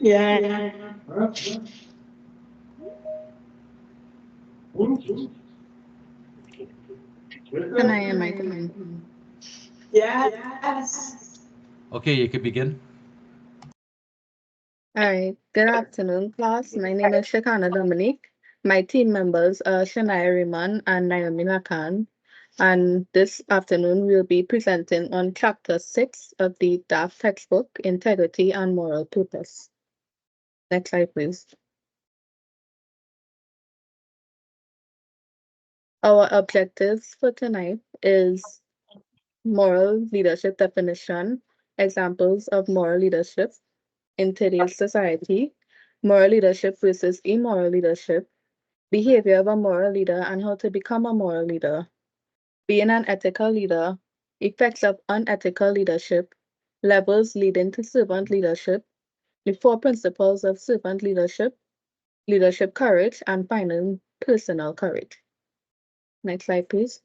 Yeah. Can I am I coming? Yes. Okay, you can begin. All right. Good afternoon, class. My name is Shakana Dominique. My team members are Shania Riemann and Naomi Nakan. And this afternoon, we'll be presenting on Chapter 6 of the DAFT textbook, Integrity and Moral Purpose. Next slide, please. Our objectives for tonight is moral leadership definition, examples of moral leadership in today's society, moral leadership versus immoral leadership, behavior of a moral leader and how to become a moral leader, being an ethical leader, effects of unethical leadership, levels leading to servant leadership, the 4 principles of servant leadership, leadership courage, and finally, personal courage. Next slide, please.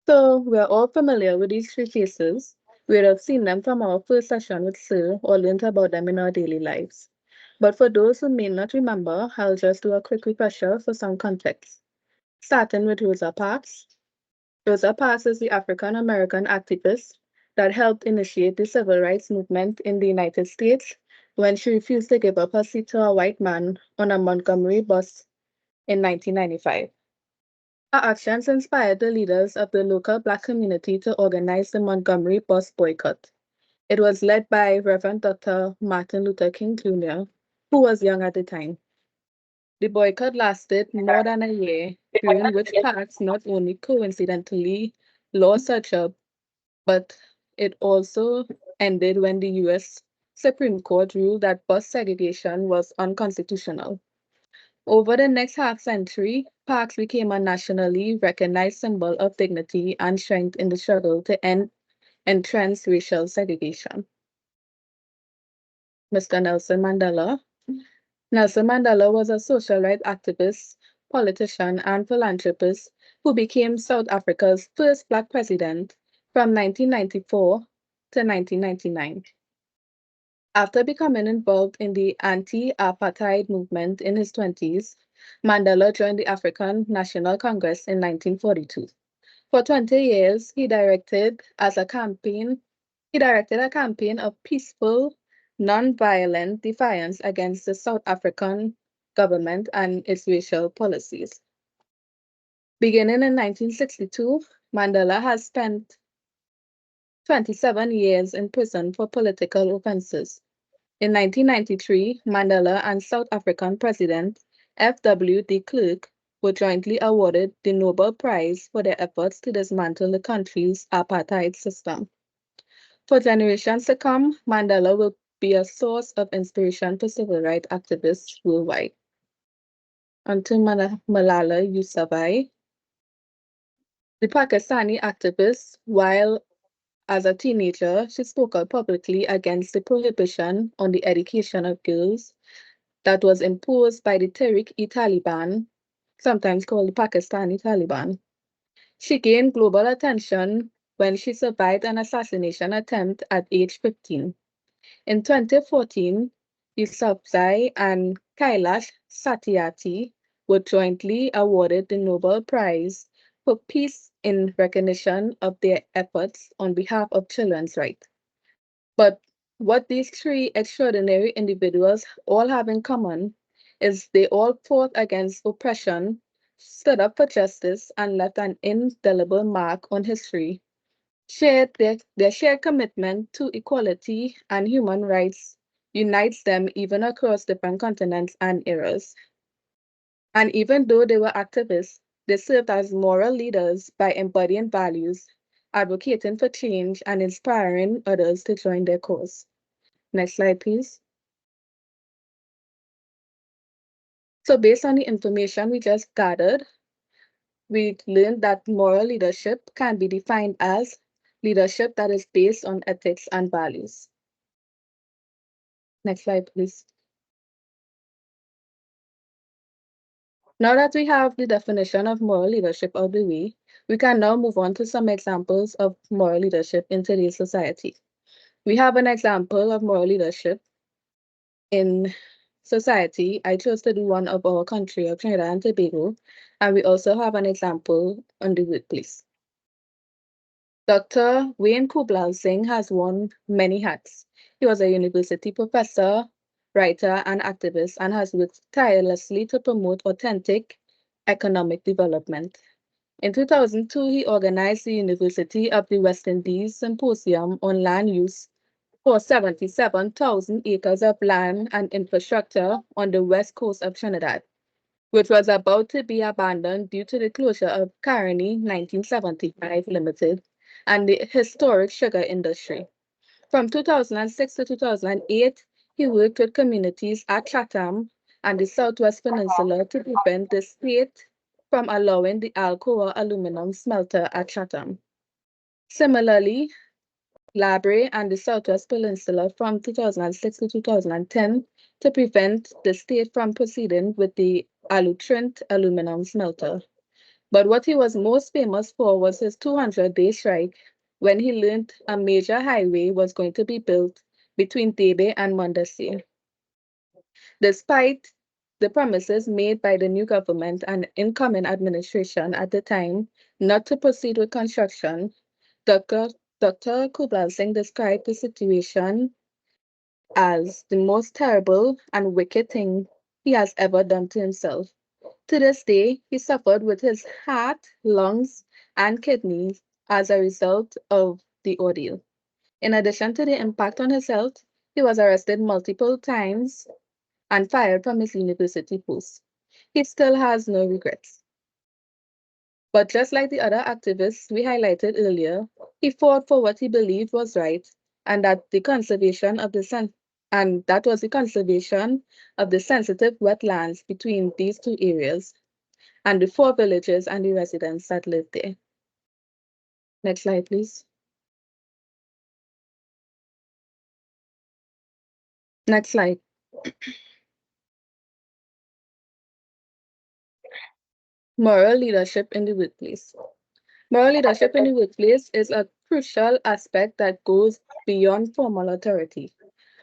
So we're all familiar with these 3 cases. We would have seen them from our first session with Sir or learned about them in our daily lives. But for those who may not remember, I'll just do a quick refresher for some context. Starting with Rosa Parks. Rosa Parks is the African-American activist that helped initiate the civil rights movement in the United States when she refused to give up her seat to a white man on a Montgomery bus in 1995. Her actions inspired the leaders of the local Black community to organize the Montgomery bus boycott. It was led by Reverend Dr. Martin Luther King Jr., who was young at the time. The boycott lasted more than a year, during which Parks not only coincidentally lost her job, but it also ended when the US Supreme Court ruled that bus segregation was unconstitutional. Over the next half century, Parks became a nationally recognized symbol of dignity and strength in the struggle to end entrenched racial segregation. Mr. Nelson Mandela. Nelson Mandela was a social rights activist, politician, and philanthropist who became South Africa's first Black president from 1994 to 1999. After becoming involved in the anti-apartheid movement in his 20s, Mandela joined the African National Congress in 1942. For 20 years, he directed a campaign of peaceful, non-violent defiance against the South African government and its racial policies. Beginning in 1962, Mandela has spent 27 years in prison for political offenses. In 1993, Mandela and South African President F.W. de Klerk were jointly awarded the Nobel Prize for their efforts to dismantle the country's apartheid system. For generations to come, Mandela will be a source of inspiration to civil rights activists worldwide. On to Malala Yousafzai. The Pakistani activist, while as a teenager, she spoke out publicly against the prohibition on the education of girls that was imposed by the Tehrik-e-Taliban, sometimes called the Pakistani Taliban. She gained global attention when she survived an assassination attempt at age 15. In 2014, Yousafzai and Kailash Satyarthi were jointly awarded the Nobel Prize for Peace in recognition of their efforts on behalf of children's rights. But what these 3 extraordinary individuals all have in common is they all fought against oppression, stood up for justice, and left an indelible mark on history. Their shared commitment to equality and human rights unites them even across different continents and eras. And even though they were activists, they served as moral leaders by embodying values, advocating for change, and inspiring others to join their cause. Next slide, please. So based on the information we just gathered, we learned that moral leadership can be defined as leadership that is based on ethics and values. Next slide, please. Now that we have the definition of moral leadership out of the way, we can now move on to some examples of moral leadership in today's society. We have an example of moral leadership in society. I chose to do one of our country of Trinidad and Tobago, and we also have an example on the workplace. Dr. Wayne Kublal Singh has worn many hats. He was a university professor, writer, and activist, and has worked tirelessly to promote authentic economic development. In 2002, he organized the University of the West Indies Symposium on land use for 77,000 acres of land and infrastructure on the west coast of Trinidad, which was about to be abandoned due to the closure of CRN 1975 Limited and the historic sugar industry. From 2006 to 2008, he worked with communities at Chatham and the Southwest Peninsula to prevent the state from allowing the Alcoa aluminum smelter at Chatham. Similarly, Labre and the Southwest Peninsula from 2006 to 2010 to prevent the state from proceeding with the Alutrint aluminum smelter. But what he was most famous for was his 200-day strike when he learned a major highway was going to be built between Tebe and Mondesi. Despite the promises made by the new government and incoming administration at the time not to proceed with construction, Dr. Kubal Singh described the situation as the most terrible and wicked thing he has ever done to himself. To this day, he suffered with his heart, lungs, and kidneys as a result of the ordeal. In addition to the impact on his health, he was arrested multiple times and fired from his university post. He still has no regrets. But just like the other activists we highlighted earlier, he fought for what he believed was right, and that the conservation of the and that was the conservation of the sensitive wetlands between these two areas and the 4 villages and the residents that lived there. Next slide, please. Next slide. Moral leadership in the workplace. Moral leadership in the workplace is a crucial aspect that goes beyond formal authority.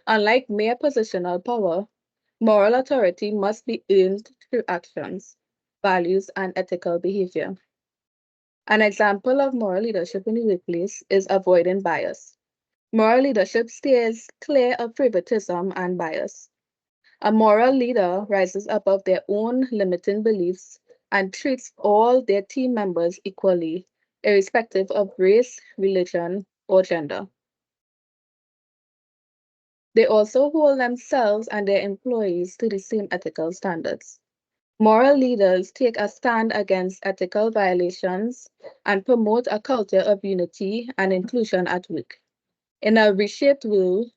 Unlike mere positional power, moral authority must be earned through actions, values, and ethical behavior. An example of moral leadership in the workplace is avoiding bias. Moral leadership steers clear of favoritism and bias. A moral leader rises above their own limiting beliefs and treats all their team members equally, irrespective of race, religion, or gender. They also hold themselves and their employees to the same ethical standards. Moral leaders take a stand against ethical violations and promote a culture of unity and inclusion at work. In a reshaped world,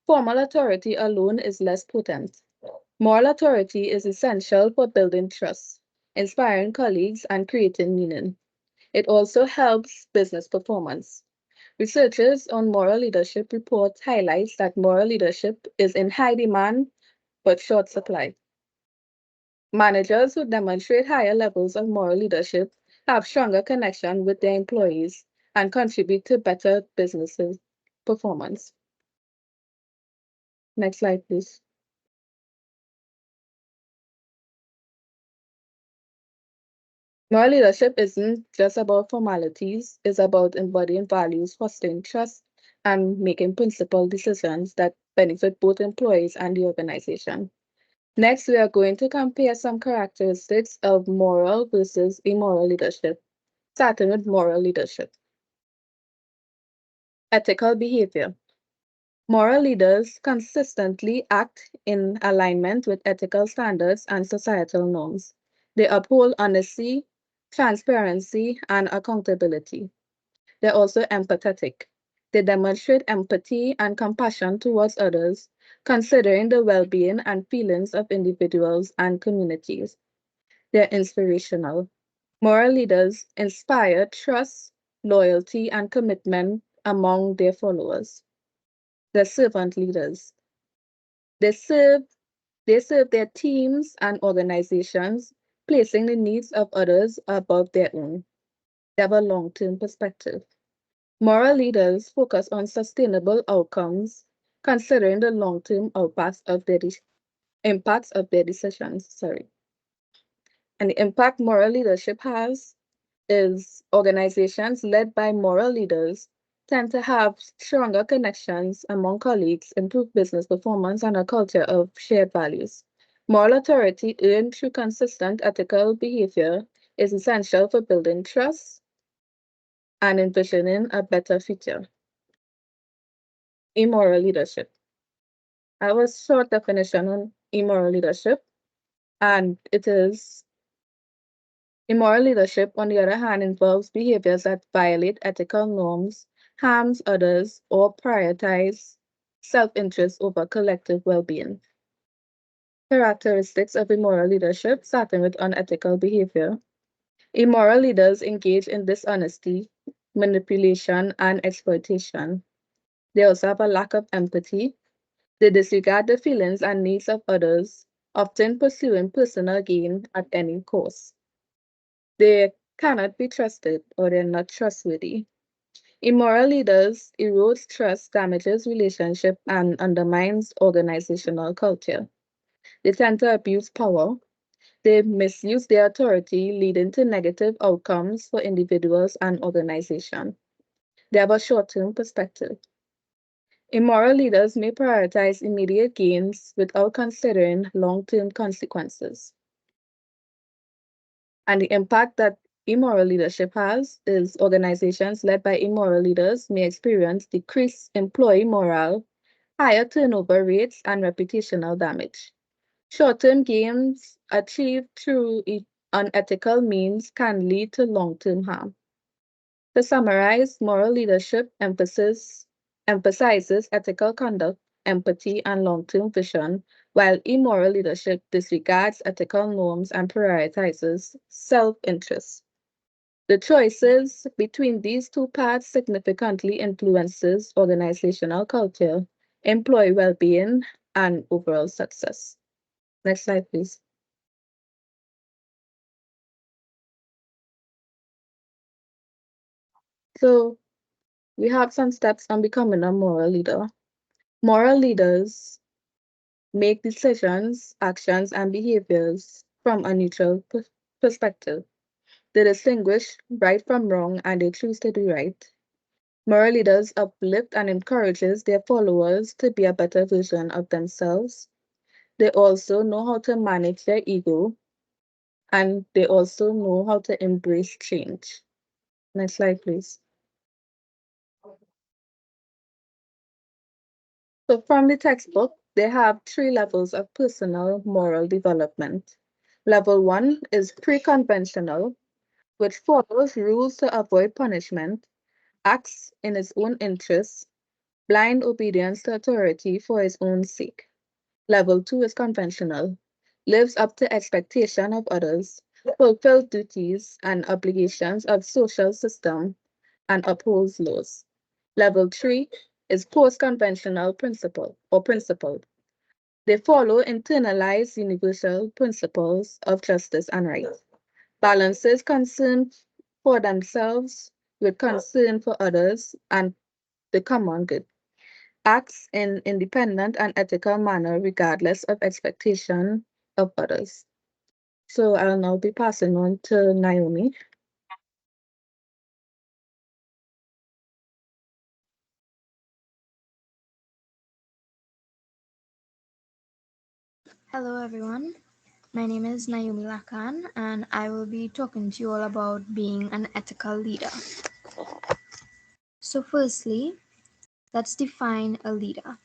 formal authority alone is less potent. Moral authority is essential for building trust, inspiring colleagues, and creating meaning. It also helps business performance. Researchers on moral leadership report highlights that moral leadership is in high demand but short supply. Managers who demonstrate higher levels of moral leadership have stronger connection with their employees and contribute to better businesses performance. Next slide, please. Moral leadership isn't just about formalities, it's about embodying values, fostering trust, and making principled decisions that benefit both employees and the organization. Next, we are going to compare some characteristics of moral versus immoral leadership, starting with moral leadership. Ethical behavior. Moral leaders consistently act in alignment with ethical standards and societal norms. They uphold honesty, transparency, and accountability. They're also empathetic. They demonstrate empathy and compassion towards others, considering the well-being and feelings of individuals and communities. They're inspirational. Moral leaders inspire trust, loyalty, and commitment among their followers. They're servant leaders. They serve their teams and organizations placing the needs of others above their own. They have a long-term perspective. Moral leaders focus on sustainable outcomes, considering the long-term impacts of their decisions. And the impact moral leadership has is organizations led by moral leaders tend to have stronger connections among colleagues, improve business performance, and a culture of shared values. Moral authority earned through consistent ethical behavior is essential for building trust and envisioning a better future. Immoral leadership. I have a short definition on immoral leadership, and it is immoral leadership, on the other hand, involves behaviors that violate ethical norms, harms others, or prioritize self-interest over collective well-being. Characteristics of immoral leadership, starting with unethical behavior. Immoral leaders engage in dishonesty, manipulation, and exploitation. They also have a lack of empathy. They disregard the feelings and needs of others, often pursuing personal gain at any cost. They cannot be trusted or they're not trustworthy. Immoral leaders erodes trust, damages relationship, and undermines organizational culture. They tend to abuse power. They misuse their authority, leading to negative outcomes for individuals and organizations. They have a short-term perspective. Immoral leaders may prioritize immediate gains without considering long-term consequences. And the impact that immoral leadership has is organizations led by immoral leaders may experience decreased employee morale, higher turnover rates, and reputational damage. Short-term gains achieved through unethical means can lead to long-term harm. To summarize, moral leadership emphasizes ethical conduct, empathy, and long-term vision, while immoral leadership disregards ethical norms and prioritizes self-interest. The choices between these two paths significantly influences organizational culture, employee well-being, and overall success. Next slide, please. So we have some steps on becoming a moral leader. Moral leaders make decisions, actions, and behaviors from a neutral perspective. They distinguish right from wrong and they choose to do right. Moral leaders uplift and encourages their followers to be a better version of themselves. They also know how to manage their ego and they also know how to embrace change. Next slide, please. So from the textbook, they have 3 levels of personal moral development. Level 1 is pre-conventional, which follows rules to avoid punishment, acts in its own interests, blind obedience to authority for its own sake. Level 2 is conventional, lives up to expectation of others, fulfills duties and obligations of social system, and upholds laws. Level 3 is post-conventional principled. They follow internalized universal principles of justice and right. Balances concern for themselves with concern for others and the common good. Acts in independent and ethical manner regardless of expectation of others. So I'll now be passing on to Naomi. Hello everyone, my name is Naomi Lakan and I will be talking to you all about being an ethical leader. So firstly, let's define a leader.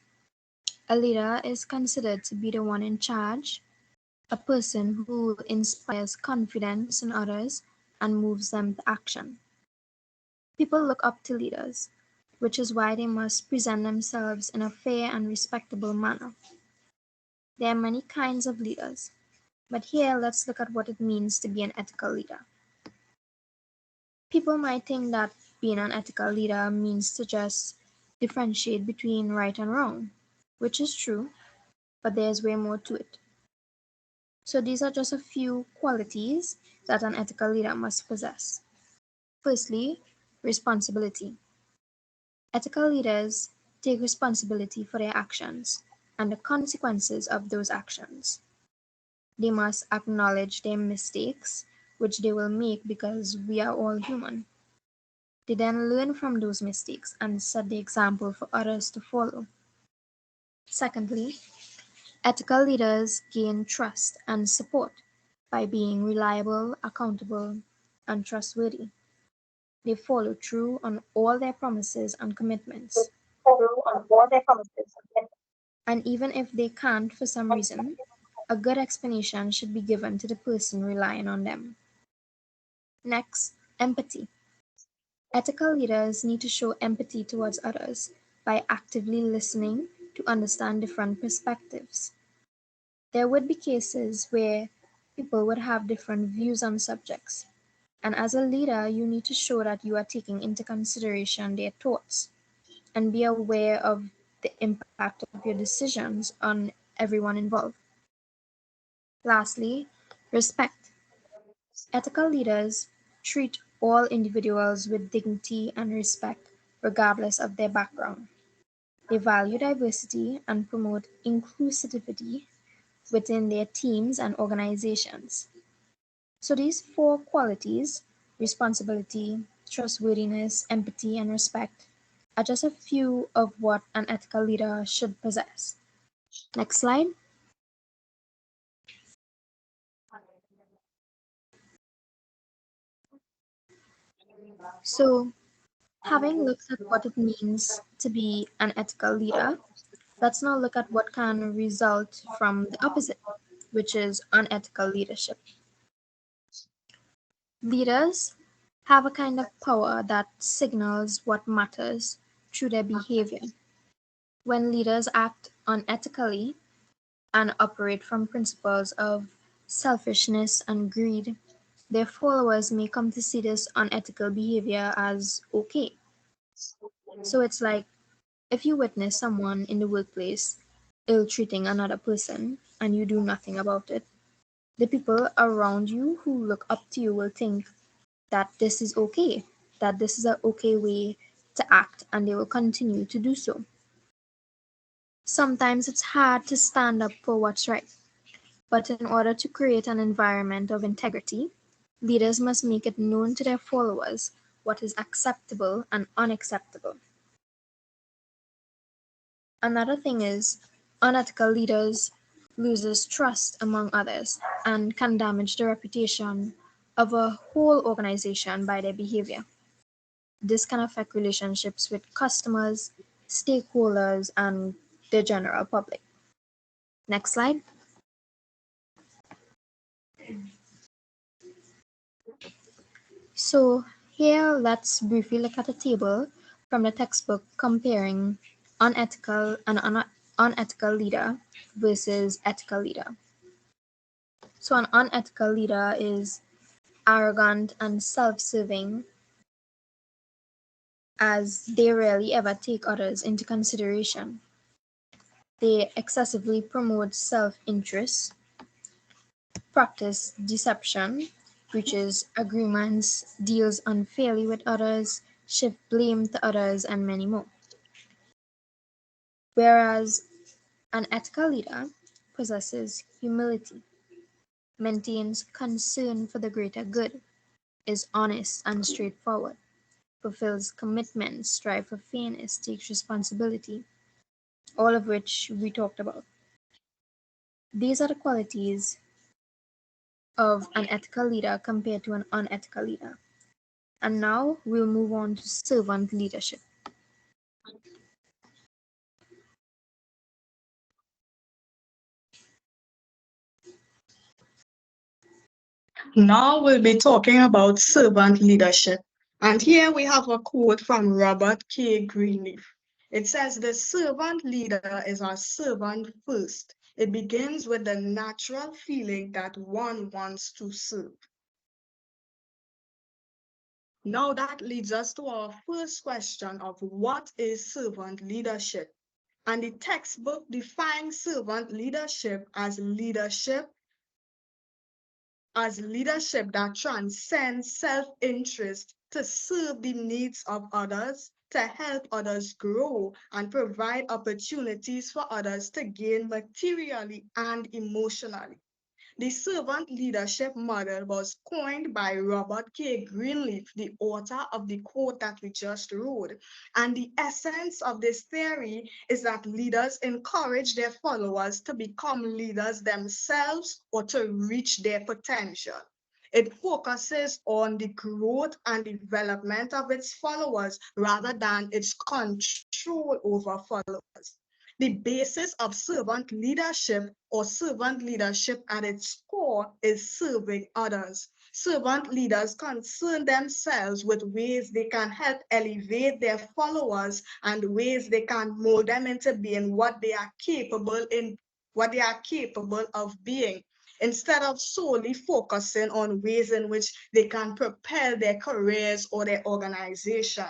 A leader is considered to be the one in charge, a person who inspires confidence in others and moves them to action. People look up to leaders, which is why they must present themselves in a fair and respectable manner. There are many kinds of leaders. But here, let's look at what it means to be an ethical leader. People might think that being an ethical leader means to just differentiate between right and wrong, which is true, but there's way more to it. So these are just a few qualities that an ethical leader must possess. Firstly, responsibility. Ethical leaders take responsibility for their actions and the consequences of those actions. They must acknowledge their mistakes, which they will make because we are all human. They then learn from those mistakes and set the example for others to follow. Secondly, ethical leaders gain trust and support by being reliable, accountable, and trustworthy. They follow through on all their promises and commitments. And even if they can't for some reason, a good explanation should be given to the person relying on them. Next, empathy. Ethical leaders need to show empathy towards others by actively listening to understand different perspectives. There would be cases where people would have different views on subjects, and as a leader, you need to show that you are taking into consideration their thoughts and be aware of the impact of your decisions on everyone involved. Lastly, respect. Ethical leaders treat all individuals with dignity and respect, regardless of their background. They value diversity and promote inclusivity within their teams and organizations. So, these four qualities responsibility, trustworthiness, empathy, and respect are just a few of what an ethical leader should possess. Next slide. So, having looked at what it means to be an ethical leader, let's now look at what can result from the opposite, which is unethical leadership. Leaders have a kind of power that signals what matters through their behavior. When leaders act unethically and operate from principles of selfishness and greed, their followers may come to see this unethical behavior as okay. So it's like if you witness someone in the workplace ill treating another person and you do nothing about it, the people around you who look up to you will think that this is okay, that this is an okay way to act, and they will continue to do so. Sometimes it's hard to stand up for what's right, but in order to create an environment of integrity, leaders must make it known to their followers what is acceptable and unacceptable. Another thing is unethical leaders loses trust among others and can damage the reputation of a whole organization by their behavior. This can affect relationships with customers, stakeholders, and the general public. Next slide. So here let's briefly look at a table from the textbook comparing unethical leader versus ethical leader. So an unethical leader is arrogant and self-serving, as they rarely ever take others into consideration. They excessively promote self-interest, practice deception, breaches agreements, deals unfairly with others, shift blame to others, and many more. Whereas an ethical leader possesses humility, maintains concern for the greater good, is honest and straightforward, fulfills commitments, strives for fairness, takes responsibility, all of which we talked about. These are the qualities of an ethical leader compared to an unethical leader. And now we'll move on to servant leadership. Now we'll be talking about servant leadership. And here we have a quote from Robert K. Greenleaf. It says, "The servant leader is a servant first. It begins with the natural feeling that one wants to serve." Now that leads us to our first question of what is servant leadership? And the textbook defines servant leadership as leadership as leadership that transcends self-interest to serve the needs of others, to help others grow, and provide opportunities for others to gain materially and emotionally. The servant leadership model was coined by Robert K. Greenleaf, the author of the quote that we just wrote. And the essence of this theory is that leaders encourage their followers to become leaders themselves or to reach their potential. It focuses on the growth and development of its followers rather than its control over followers. The basis of servant leadership or servant leadership at its core is serving others. Servant leaders concern themselves with ways they can help elevate their followers and ways they can mold them into being what they are capable of being, instead of solely focusing on ways in which they can propel their careers or their organization.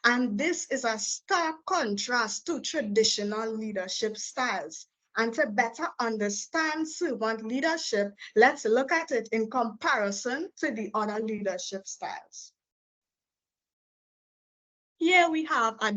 And this is a stark contrast to traditional leadership styles. And to better understand servant leadership, let's look at it in comparison to the other leadership styles. Here we have a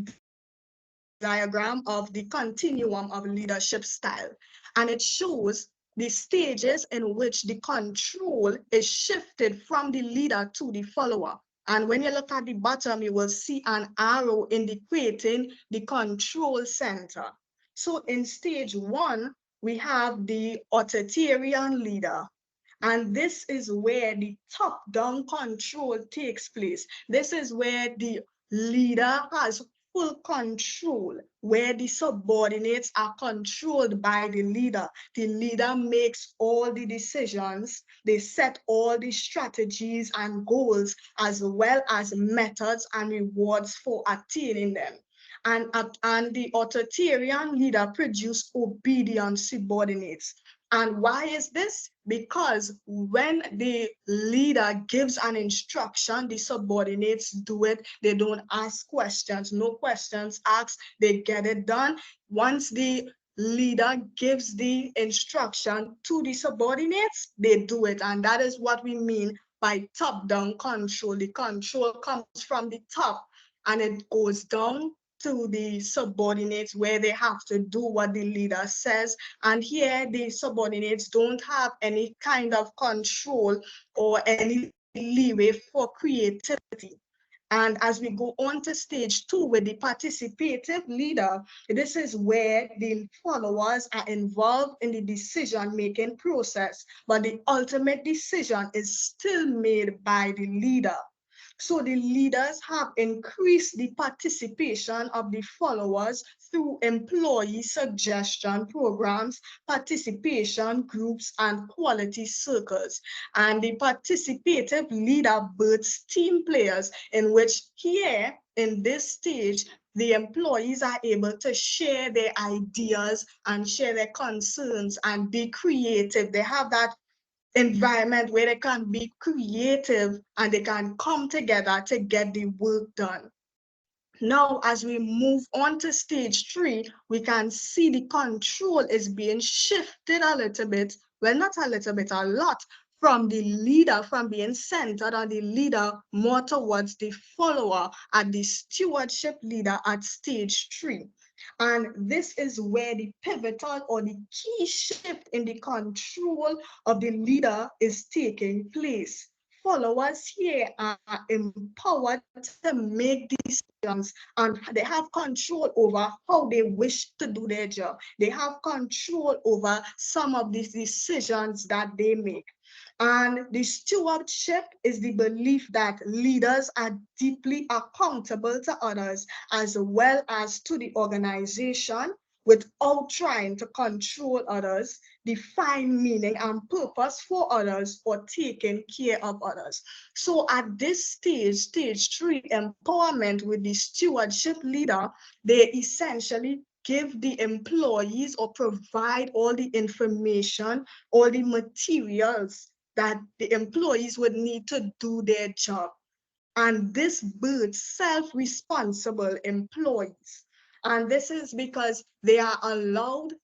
diagram of the continuum of leadership style, and it shows the stages in which the control is shifted from the leader to the follower. And when you look at the bottom, you will see an arrow indicating the control center. So in stage 1, we have the authoritarian leader. And this is where the top-down control takes place. This is where the leader has full control, where the subordinates are controlled by the leader. The leader makes all the decisions, they set all the strategies and goals, as well as methods and rewards for attaining them. And the authoritarian leader produces obedient subordinates. And why is this? Because when the leader gives an instruction, the subordinates do it. They don't ask questions, no questions asked, they get it done. Once the leader gives the instruction to the subordinates, they do it. And that is what we mean by top-down control. The control comes from the top and it goes down to the subordinates where they have to do what the leader says. And here the subordinates don't have any kind of control or any leeway for creativity. And as we go on to stage 2 with the participative leader, this is where the followers are involved in the decision-making process, but the ultimate decision is still made by the leader. So the leaders have increased the participation of the followers through employee suggestion programs, participation groups, and quality circles. And the participative leader births team players, in which here in this stage, the employees are able to share their ideas and share their concerns and be creative. They have that environment where they can be creative and they can come together to get the work done. Now, as we move on to stage 3, we can see the control is being shifted a little bit, well, not a little bit, a lot, from the leader, from being centered on the leader more towards the follower and the stewardship leader at stage 3. And this is where the pivotal or the key shift in the control of the leader is taking place. Followers here are empowered to make decisions and they have control over how they wish to do their job. They have control over some of these decisions that they make. And the stewardship is the belief that leaders are deeply accountable to others as well as to the organization without trying to control others, define meaning and purpose for others, or taking care of others. So at this stage, stage 3, empowerment with the stewardship leader, they essentially give the employees or provide all the information, all the materials that the employees would need to do their job. And this builds self-responsible employees. And this is because they are allowed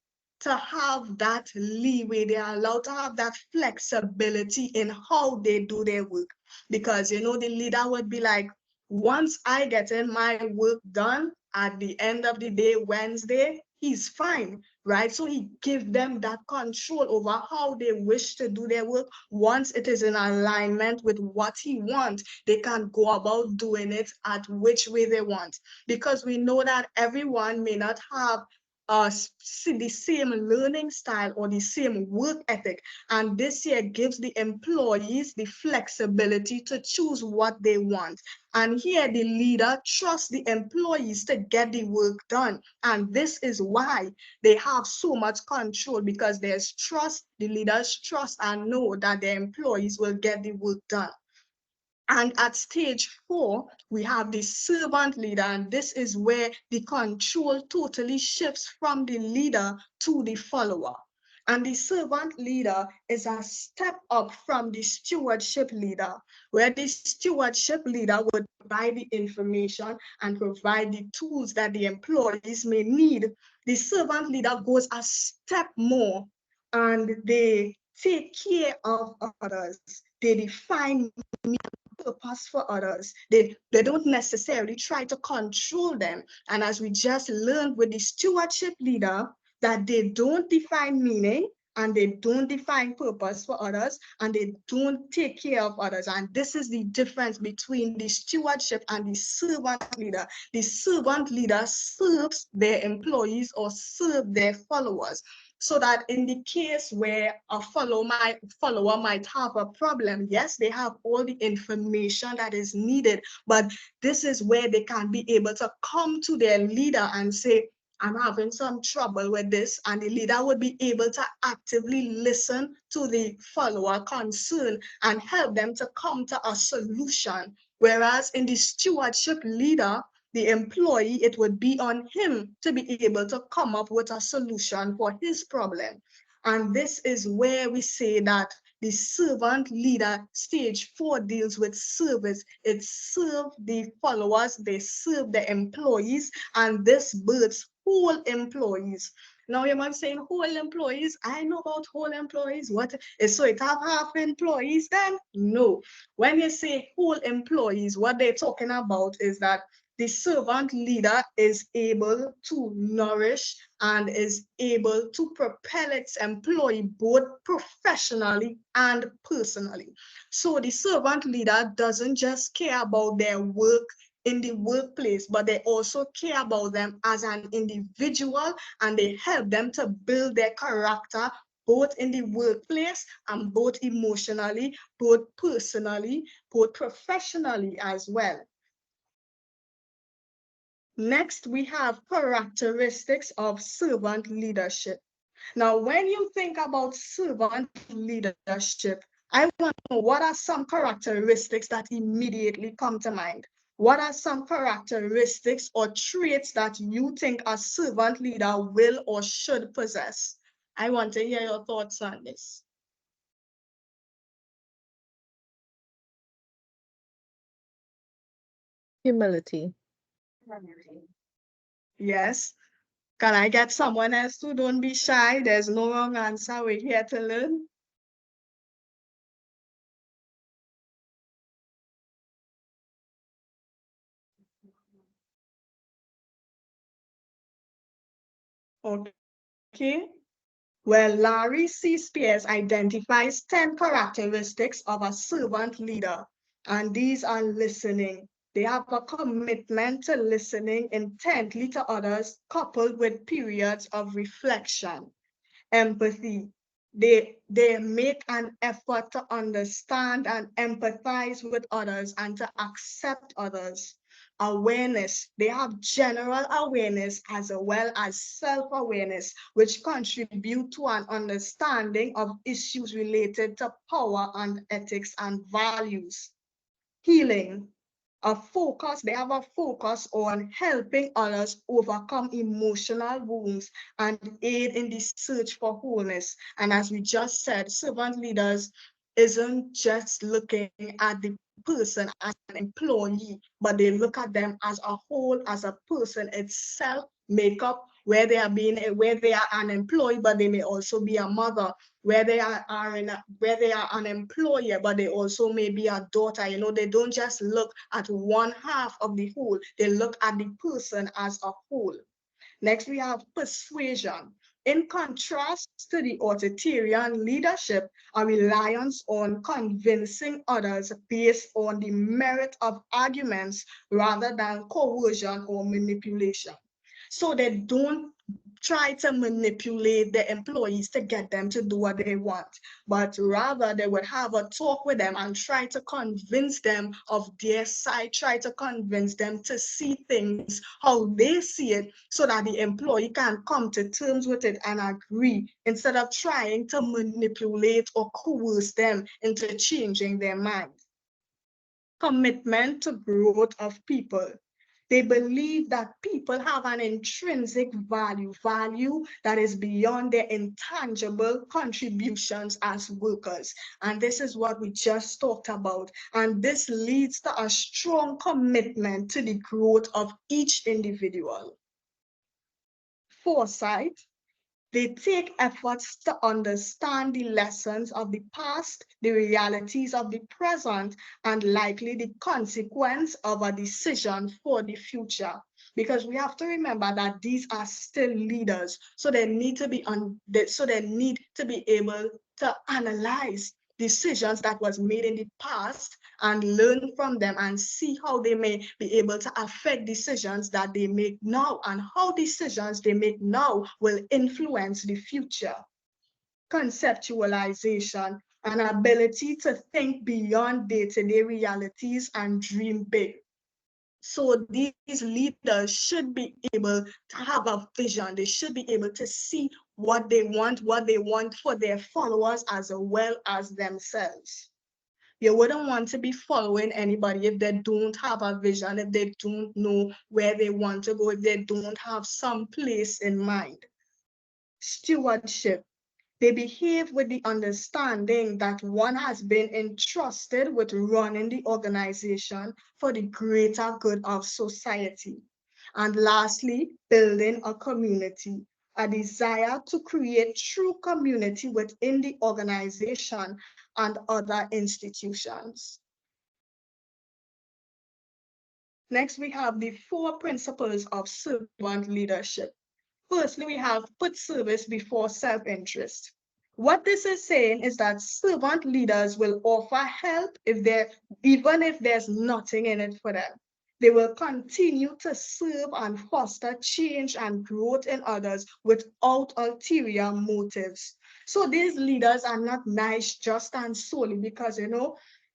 to have that leeway. They are allowed to have that flexibility in how they do their work. Because, you know, the leader would be like, once I get in my work done at the end of the day, Wednesday, he's fine, right? So he gives them that control over how they wish to do their work. Once it is in alignment with what he wants, they can go about doing it at which way they want. Because we know that everyone may not have the same learning style or the same work ethic. And this here gives the employees the flexibility to choose what they want. And here the leader trusts the employees to get the work done. And this is why they have so much control, because there's trust, the leaders trust and know that their employees will get the work done. And at stage 4, we have the servant leader, and this is where the control totally shifts from the leader to the follower. And the servant leader is a step up from the stewardship leader, where the stewardship leader would provide the information and provide the tools that the employees may need. The servant leader goes a step more, and they take care of others. They define purpose for others. They don't necessarily try to control them. And as we just learned with the stewardship leader, that they don't define meaning and they don't define purpose for others and they don't take care of others. And this is the difference between the stewardship and the servant leader. The servant leader serves their employees or serve their followers. So that in the case where a follower might have a problem, yes, they have all the information that is needed, but this is where they can be able to come to their leader and say, I'm having some trouble with this, and the leader would be able to actively listen to the follower concern and help them to come to a solution. Whereas in the stewardship leader, the employee, it would be on him to be able to come up with a solution for his problem. And this is where we say that the servant leader stage 4 deals with service. It serves the followers, they serve the employees, and this births whole employees. Now you might be saying whole employees. I know about whole employees. What is so it have half employees then? No. When you say whole employees, what they're talking about is that the servant leader is able to nourish and is able to propel its employee both professionally and personally. So the servant leader doesn't just care about their work in the workplace, but they also care about them as an individual, and they help them to build their character both in the workplace and both emotionally, both personally, both professionally as well. Next, we have characteristics of servant leadership. Now, when you think about servant leadership, I want to know what are some characteristics that immediately come to mind? What are some characteristics or traits that you think a servant leader will or should possess? I want to hear your thoughts on this. Humility. Yes. Can I get someone else to? Don't be shy. There's no wrong answer. We're here to learn. Okay. Well, Larry C. Spears identifies 10 characteristics of a servant leader, and these are listening. They have a commitment to listening intently to others, coupled with periods of reflection. Empathy. They make an effort to understand and empathize with others and to accept others. Awareness. They have general awareness as well as self-awareness, which contribute to an understanding of issues related to power and ethics and values. Healing. They have a focus on helping others overcome emotional wounds and aid in the search for wholeness. And as we just said, servant leaders isn't just looking at the person as an employee, but they look at them as a whole, as a person itself, makeup, where they are an employee, but they may also be a mother, where they are an employer, but they also may be a daughter. You know, they don't just look at one half of the whole, they look at the person as a whole. Next, we have persuasion. In contrast to the authoritarian leadership, a reliance on convincing others based on the merit of arguments rather than coercion or manipulation. So they don't try to manipulate the employees to get them to do what they want, but rather they would have a talk with them and try to convince them of their side, try to convince them to see things how they see it so that the employee can come to terms with it and agree instead of trying to manipulate or coerce them into changing their mind. Commitment to growth of people. They believe that people have an intrinsic value that is beyond their intangible contributions as workers. And this is what we just talked about. And this leads to a strong commitment to the growth of each individual. Foresight. They take efforts to understand the lessons of the past, the realities of the present, and likely the consequence of a decision for the future. Because we have to remember that these are still leaders, so they need to be able to analyze decisions that was made in the past and learn from them and see how they may be able to affect decisions that they make now and how decisions they make now will influence the future. Conceptualization, an ability to think beyond day-to-day realities and dream big. So these leaders should be able to have a vision. They should be able to see what they want for their followers as well as themselves. You wouldn't want to be following anybody if they don't have a vision, if they don't know where they want to go, if they don't have some place in mind. Stewardship. They behave with the understanding that one has been entrusted with running the organization for the greater good of society. And lastly, building a community, a desire to create true community within the organization and other institutions. Next, we have the 4 principles of servant leadership. Firstly, we have put service before self-interest. What this is saying is that servant leaders will offer help even if there's nothing in it for them. They will continue to serve and foster change and growth in others without ulterior motives. So these leaders are not nice just and solely because,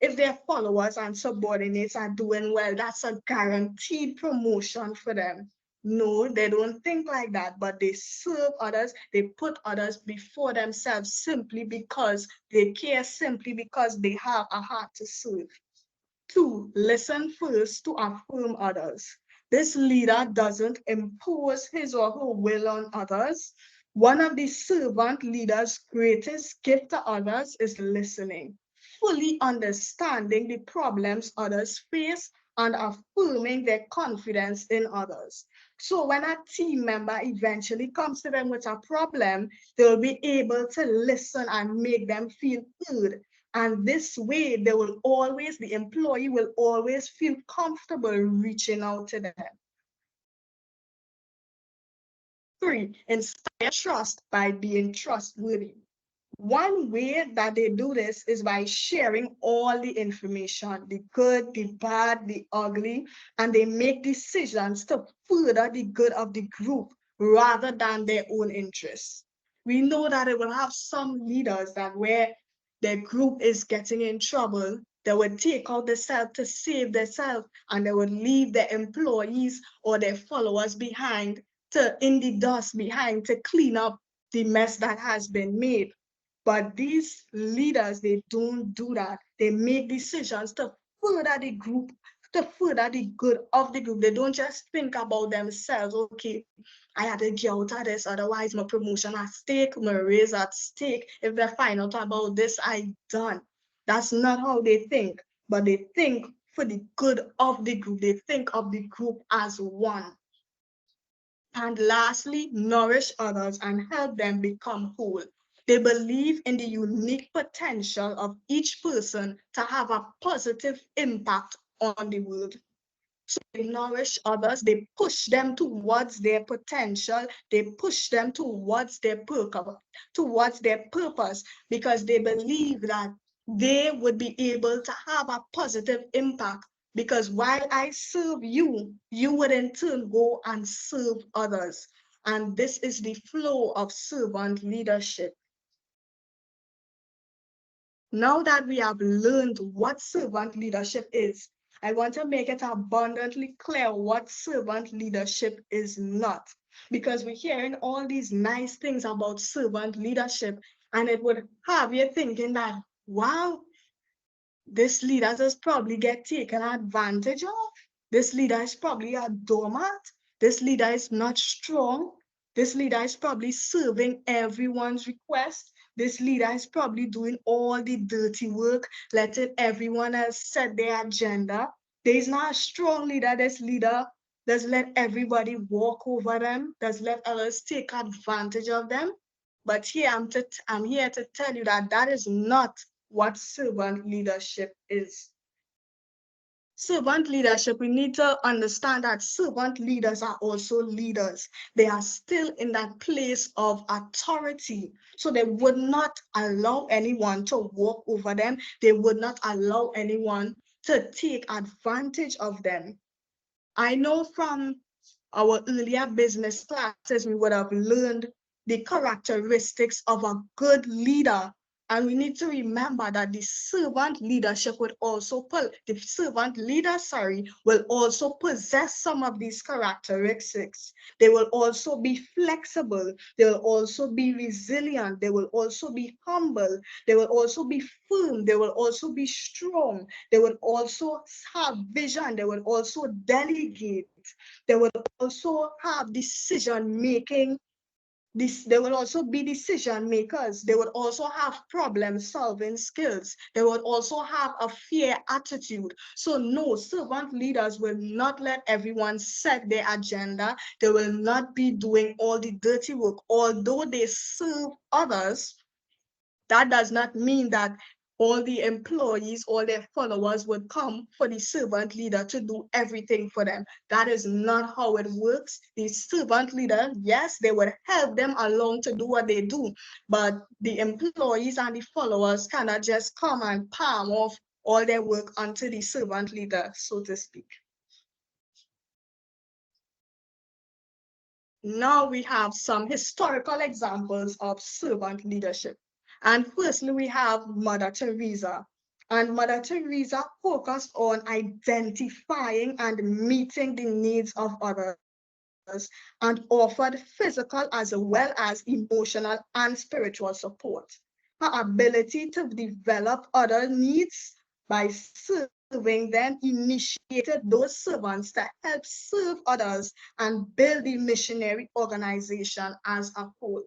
if their followers and subordinates are doing well, that's a guaranteed promotion for them. No, they don't think like that, but they serve others. They put others before themselves simply because they care, simply because they have a heart to serve. 2, listen first to affirm others. This leader doesn't impose his or her will on others. One of the servant leader's greatest gift to others is listening, fully understanding the problems others face and affirming their confidence in others. So when a team member eventually comes to them with a problem, they'll be able to listen and make them feel heard. And this way, the employee will always feel comfortable reaching out to them. 3, inspire trust by being trustworthy. One way that they do this is by sharing all the information, the good, the bad, the ugly, and they make decisions to further the good of the group rather than their own interests. We know that it will have some leaders that where their group is getting in trouble, they would take out the self to save themselves, and they would leave their employees or their followers behind in the dust behind to clean up the mess that has been made. But these leaders, they don't do that. They make decisions to further the group, to further the good of the group. They don't just think about themselves. Okay, I had to get out of this, otherwise my promotion at stake, my raise at stake. If they find out about this, I done. That's not how they think. but they think for the good of the group. They think of the group as one. And lastly, nourish others and help them become whole. They believe in the unique potential of each person to have a positive impact on the world. So they nourish others, they push them towards their potential, they push them towards their purpose, because they believe that they would be able to have a positive impact. Because while I serve you, you would in turn go and serve others. And this is the flow of servant leadership. Now that we have learned what servant leadership is, I want to make it abundantly clear what servant leadership is not. Because we're hearing all these nice things about servant leadership, and it would have you thinking that, wow, this leader does probably get taken advantage of. This leader is probably a doormat. This leader is not strong. This leader is probably serving everyone's request. This leader is probably doing all the dirty work, letting everyone else set their agenda. There is not a strong leader. This leader does let everybody walk over them, does let others take advantage of them. But here I'm here to tell you that that is not what servant leadership is. Servant leadership, we need to understand that servant leaders are also leaders. They are still in that place of authority. So they would not allow anyone to walk over them. They would not allow anyone to take advantage of them. I know from our earlier business classes, we would have learned the characteristics of a good leader. And we need to remember that the servant leadership will also will also possess some of these characteristics. They will also be flexible. They will also be resilient. They will also be humble. They will also be firm. They will also be strong. They will also have vision. They will also delegate. They will also have decision making. They will also be decision makers. They will also have problem solving skills. They will also have a fair attitude. So no, servant leaders will not let everyone set their agenda. They will not be doing all the dirty work. Although they serve others, that does not mean that all the employees, all their followers would come for the servant leader to do everything for them. That is not how it works. The servant leader, yes, they would help them along to do what they do, but the employees and the followers cannot just come and palm off all their work onto the servant leader, so to speak. Now we have some historical examples of servant leadership. And firstly, we have Mother Teresa. And Mother Teresa focused on identifying and meeting the needs of others and offered physical as well as emotional and spiritual support. Her ability to develop other needs by serving them initiated those servants to help serve others and build the missionary organization as a whole.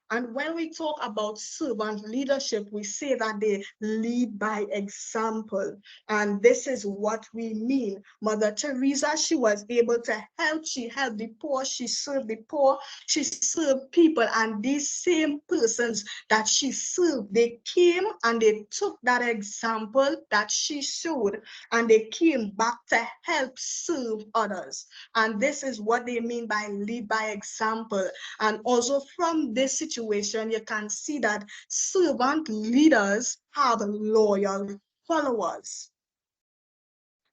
And when we talk about servant leadership, we say that they lead by example. And this is what we mean. Mother Teresa, she was able to help. She helped the poor. She served the poor. She served people. And these same persons that she served, they came and they took that example that she showed, and they came back to help serve others. And this is what they mean by lead by example. And also from this situation, you can see that servant leaders have loyal followers.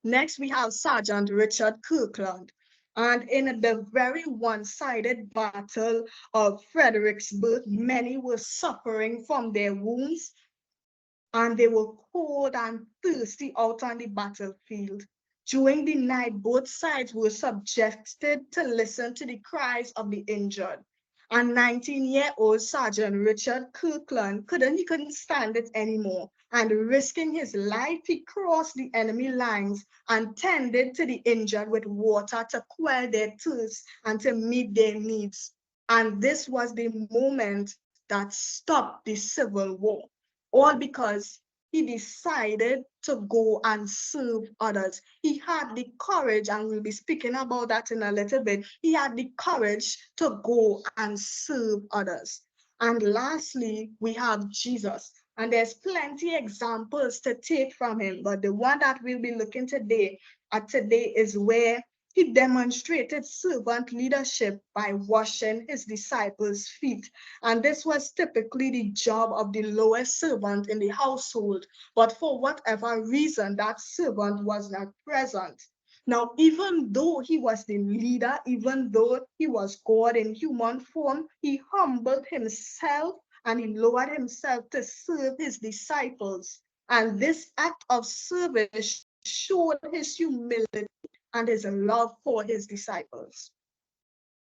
Next, we have Sergeant Richard Kirkland. And in the very one-sided battle of Fredericksburg, many were suffering from their wounds, and they were cold and thirsty out on the battlefield. During the night, both sides were subjected to listen to the cries of the injured. And 19-year-old Sergeant Richard Kirkland couldn't stand it anymore. And risking his life, he crossed the enemy lines and tended to the injured with water to quell their thirst and to meet their needs. And this was the moment that stopped the Civil War, all because he decided to go and serve others. He had the courage, and we'll be speaking about that in a little bit. He had the courage to go and serve others. And lastly, we have Jesus. And there's plenty examples to take from him, but the one that we'll be looking at today is where he demonstrated servant leadership by washing his disciples' feet. And this was typically the job of the lowest servant in the household. But for whatever reason, that servant was not present. Now, even though he was the leader, even though he was God in human form, he humbled himself and he lowered himself to serve his disciples. And this act of service showed his humility and his love for his disciples.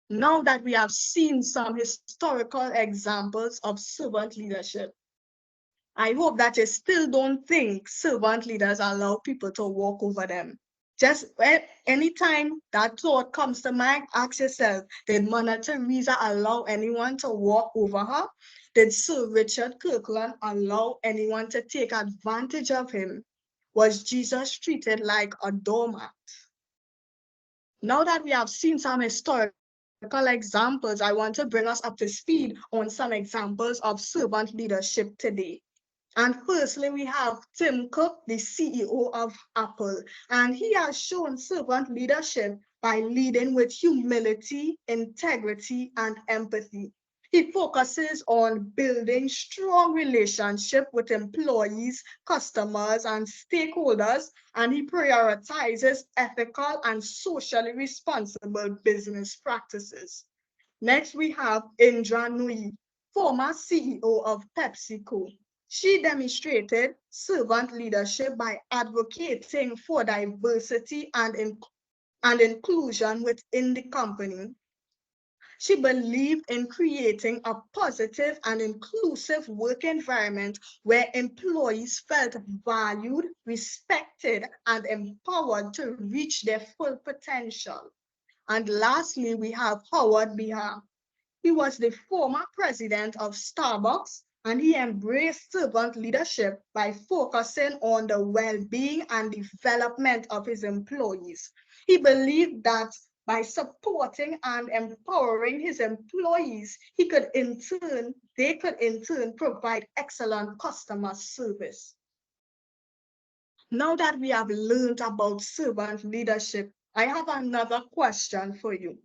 Now that we have seen some historical examples of servant leadership, I hope that you still don't think servant leaders allow people to walk over them. Just anytime that thought comes to mind, ask yourself, did Mother Teresa allow anyone to walk over her? Did Sir Richard Kirkland allow anyone to take advantage of him? Was Jesus treated like a doormat? Now that we have seen some historical examples, I want to bring us up to speed on some examples of servant leadership today. And firstly, we have Tim Cook, the CEO of Apple, and he has shown servant leadership by leading with humility, integrity, and empathy. He focuses on building strong relationships with employees, customers, and stakeholders, and he prioritizes ethical and socially responsible business practices. Next, we have Indra Nooyi, former CEO of PepsiCo. She demonstrated servant leadership by advocating for diversity and inclusion within the company. She believed in creating a positive and inclusive work environment where employees felt valued, respected, and empowered to reach their full potential. And lastly, we have Howard Behar. He was the former president of Starbucks, and he embraced servant leadership by focusing on the well-being and development of his employees. He believed that by supporting and empowering his employees, they could in turn provide excellent customer service. Now that we have learned about servant leadership, I have another question for you.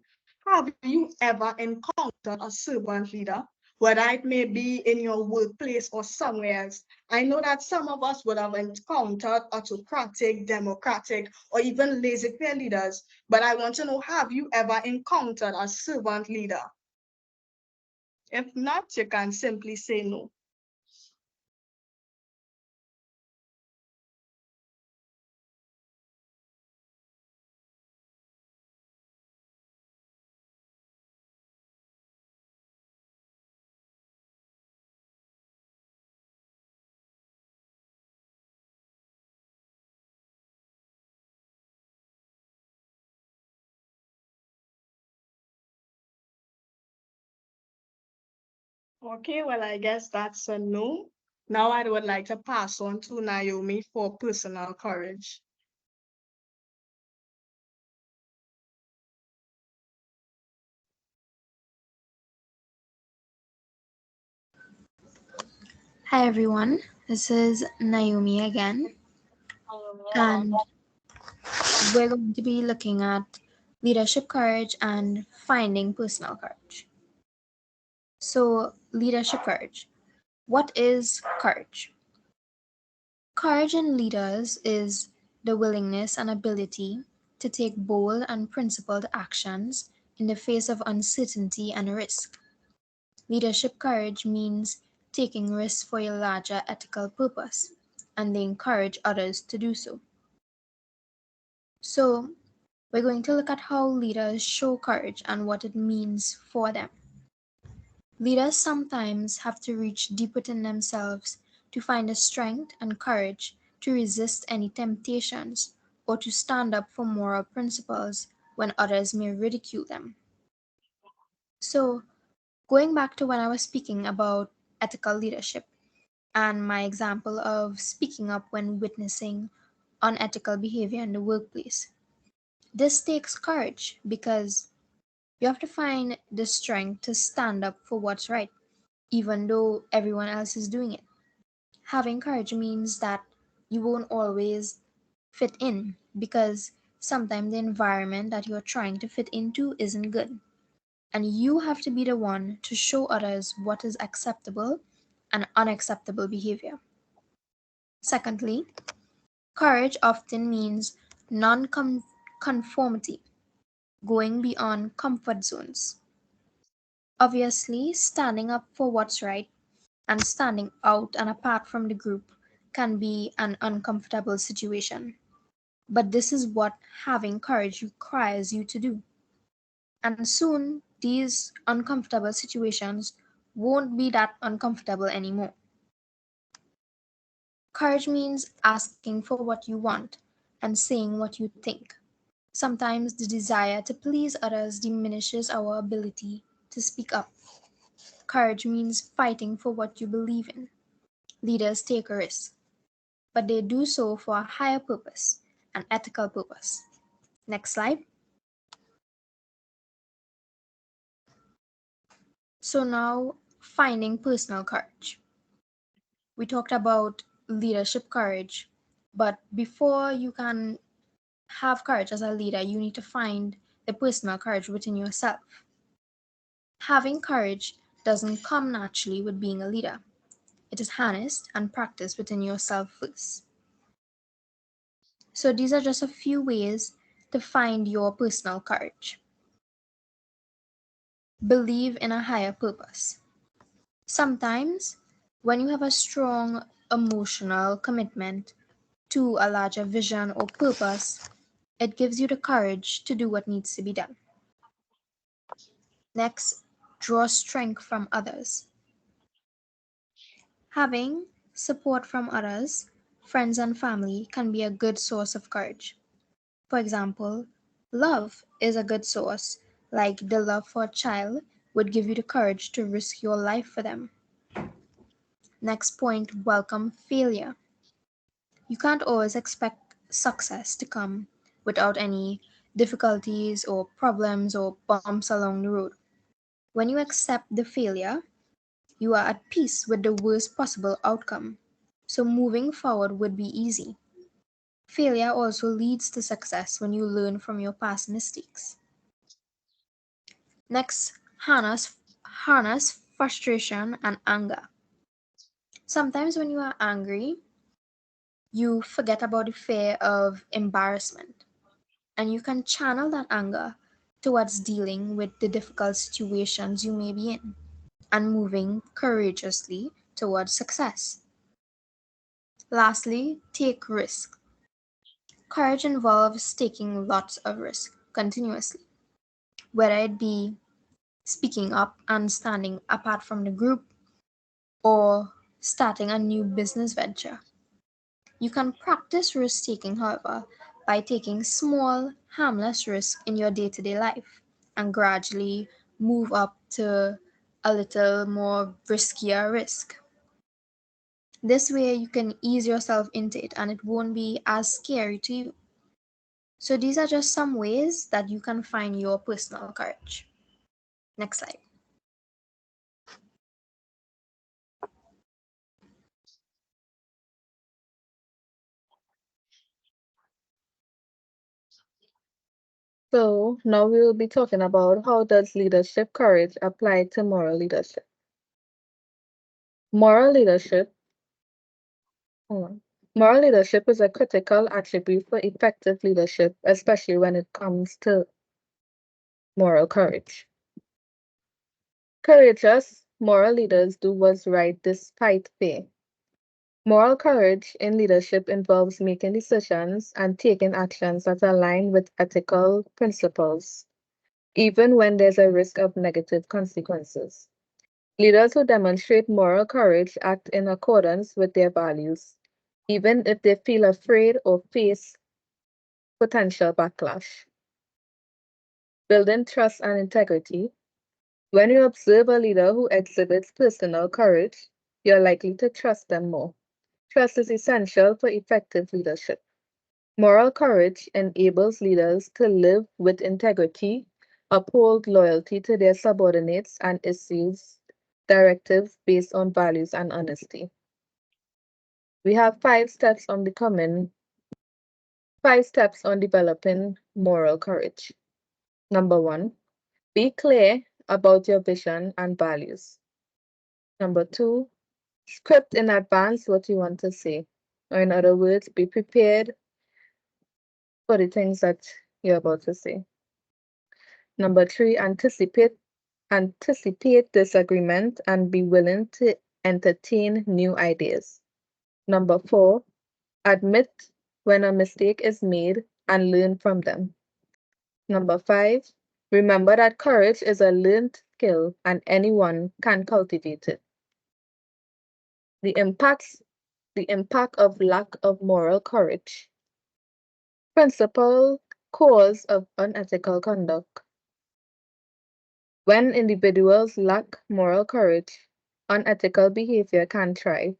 Have you ever encountered a servant leader, whether it may be in your workplace or somewhere else? I know that some of us would have encountered autocratic, democratic, or even laissez-faire leaders, but I want to know, have you ever encountered a servant leader? If not, you can simply say no. Okay, well, I guess that's a no. Now I would like to pass on to Naomi for personal courage. Hi everyone, this is Naomi again, and we're going to be looking at leadership courage and finding personal courage. So, leadership courage. What is courage? Courage in leaders is the willingness and ability to take bold and principled actions in the face of uncertainty and risk. Leadership courage means taking risks for a larger ethical purpose, and they encourage others to do so. So, we're going to look at how leaders show courage and what it means for them. Leaders sometimes have to reach deep within themselves to find the strength and courage to resist any temptations or to stand up for moral principles when others may ridicule them. So, going back to when I was speaking about ethical leadership, and my example of speaking up when witnessing unethical behavior in the workplace. This takes courage because you have to find the strength to stand up for what's right, even though everyone else is doing it. Having courage means that you won't always fit in because sometimes the environment that you're trying to fit into isn't good. And you have to be the one to show others what is acceptable and unacceptable behavior. Secondly, courage often means non-conformity, going beyond comfort zones. Obviously, standing up for what's right and standing out and apart from the group can be an uncomfortable situation. But this is what having courage requires you to do. And soon, these uncomfortable situations won't be that uncomfortable anymore. Courage means asking for what you want and saying what you think. Sometimes the desire to please others diminishes our ability to speak up. Courage means fighting for what you believe in. Leaders take a risk, but they do so for a higher purpose, an ethical purpose. Next slide. So now, finding personal courage. We talked about leadership courage, but before you can have courage as a leader, you need to find the personal courage within yourself. Having courage doesn't come naturally with being a leader. It is harnessed and practiced within yourself first. So these are just a few ways to find your personal courage. Believe in a higher purpose. Sometimes, when you have a strong emotional commitment to a larger vision or purpose, it gives you the courage to do what needs to be done. Next, draw strength from others. Having support from others, friends and family, can be a good source of courage. For example, love is a good source, like the love for a child would give you the courage to risk your life for them. Next point, welcome failure. You can't always expect success to come without any difficulties or problems or bumps along the road. When you accept the failure, you are at peace with the worst possible outcome. So moving forward would be easy. Failure also leads to success when you learn from your past mistakes. Next, harness frustration and anger. Sometimes when you are angry, you forget about the fear of embarrassment, and you can channel that anger towards dealing with the difficult situations you may be in and moving courageously towards success. Lastly, take risk. Courage involves taking lots of risk continuously, whether it be speaking up and standing apart from the group or starting a new business venture. You can practice risk taking, however, by taking small, harmless risks in your day to day life and gradually move up to a little more riskier risk. This way, you can ease yourself into it and it won't be as scary to you. So, these are just some ways that you can find your personal courage. Next slide. So now we will be talking about how does leadership courage apply to moral leadership. Moral leadership, hold on. Moral leadership is a critical attribute for effective leadership, especially when it comes to moral courage. Courageous moral leaders do what's right despite fear. Moral courage in leadership involves making decisions and taking actions that align with ethical principles, even when there's a risk of negative consequences. Leaders who demonstrate moral courage act in accordance with their values, even if they feel afraid or face potential backlash. Building trust and integrity. When you observe a leader who exhibits personal courage, you're likely to trust them more. Trust is essential for effective leadership. Moral courage enables leaders to live with integrity, uphold loyalty to their subordinates, and issues directives based on values and honesty. We have 5 steps on developing moral courage. Number 1, be clear about your vision and values. Number 2, script in advance what you want to say. Or in other words, be prepared for the things that you're about to say. Number 3, anticipate disagreement and be willing to entertain new ideas. Number 4, admit when a mistake is made and learn from them. Number 5, remember that courage is a learned skill and anyone can cultivate it. The impact of lack of moral courage. Principal cause of unethical conduct. When individuals lack moral courage, unethical behavior can thrive.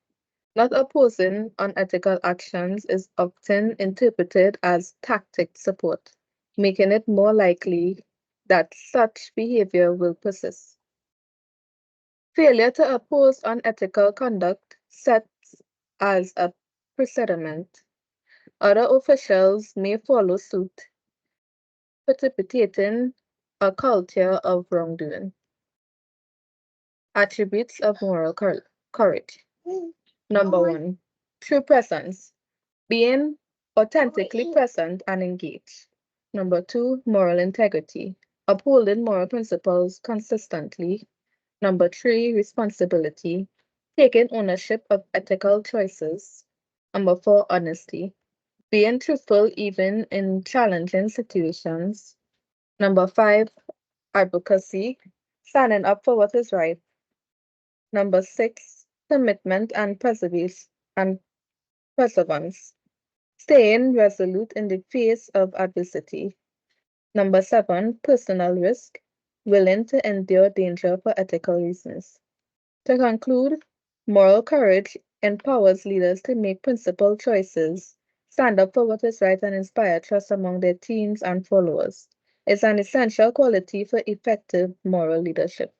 Not opposing unethical actions is often interpreted as tactic support, making it more likely that such behavior will persist. Failure to oppose unethical conduct sets as a precedent. Other officials may follow suit, precipitating a culture of wrongdoing. Attributes of moral courage. Number 1, true presence, being authentically present and engaged. Number 2, moral integrity, upholding moral principles consistently. Number 3, responsibility, taking ownership of ethical choices. Number 4, honesty, being truthful even in challenging situations. Number 5, advocacy, standing up for what is right. Number 6, commitment and perseverance, staying resolute in the face of adversity. Number 7, personal risk, willing to endure danger for ethical reasons. To conclude, moral courage empowers leaders to make principled choices, stand up for what is right, and inspire trust among their teams and followers. It's an essential quality for effective moral leadership.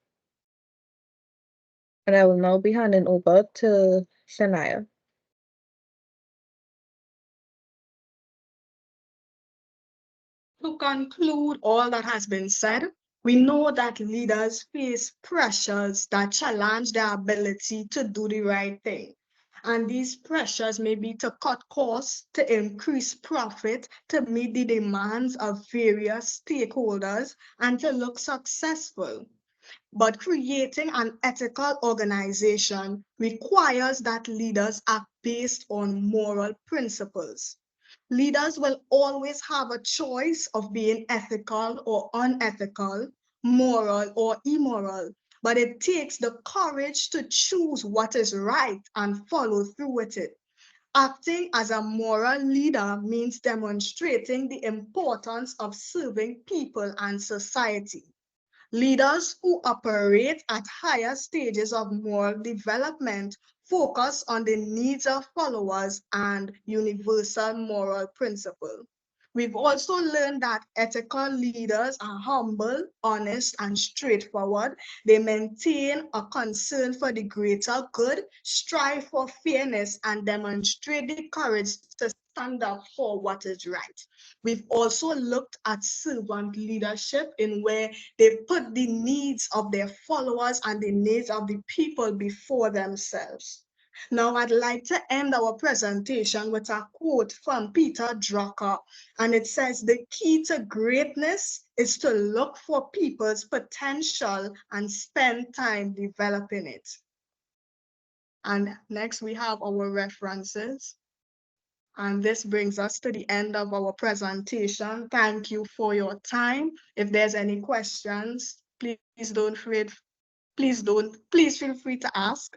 And I will now be handing over to Shania. To conclude all that has been said, we know that leaders face pressures that challenge their ability to do the right thing. And these pressures may be to cut costs, to increase profit, to meet the demands of various stakeholders, and to look successful. But creating an ethical organization requires that leaders act based on moral principles. Leaders will always have a choice of being ethical or unethical, moral or immoral, but it takes the courage to choose what is right and follow through with it. Acting as a moral leader means demonstrating the importance of serving people and society. Leaders who operate at higher stages of moral development focus on the needs of followers and universal moral principles. We've also learned that ethical leaders are humble, honest, and straightforward. They maintain a concern for the greater good, strive for fairness, and demonstrate the courage to stand up for what is right. We've also looked at servant leadership in where they put the needs of their followers and the needs of the people before themselves. Now, I'd like to end our presentation with a quote from Peter Drucker, and it says, "The key to greatness is to look for people's potential and spend time developing it." And next, we have our references. And this brings us to the end of our presentation. Thank you for your time. If there's any questions, please feel free to ask.